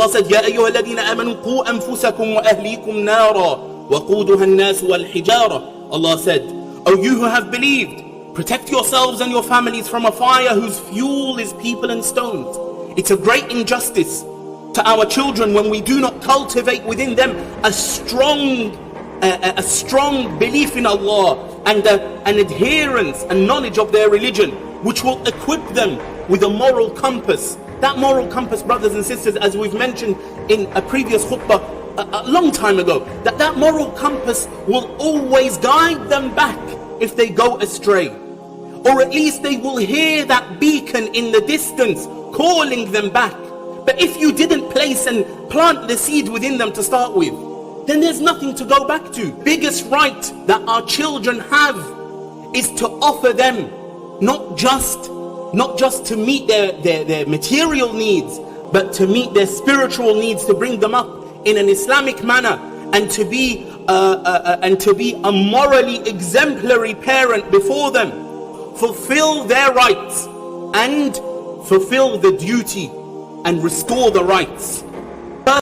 Allah said, يَا أَيُّهَا الَّذِينَ آمَنُوا قُوا أَنفُسَكُمْ وَأَهْلِيكُمْ نَارًا وَقُودُهَا النَّاسُ وَالْحِجَارَةُ. Allah said, O you who have believed, protect yourselves and your families from a fire whose fuel is people and stones. It's a great injustice to our children when we do not cultivate within them a strong belief in Allah and an adherence and knowledge of their religion, which will equip them with a moral compass. That moral compass, brothers and sisters, as we've mentioned in a previous khutbah a long time ago, that moral compass will always guide them back if they go astray. Or at least they will hear that beacon in the distance calling them back. But if you didn't place and plant the seed within them to start with, then there's nothing to go back to. Biggest right that our children have is to offer them not just to meet their material needs, but to meet their spiritual needs, to bring them up in an Islamic manner, and to be a morally exemplary parent before them. Fulfill their rights and fulfill the duty and restore the rights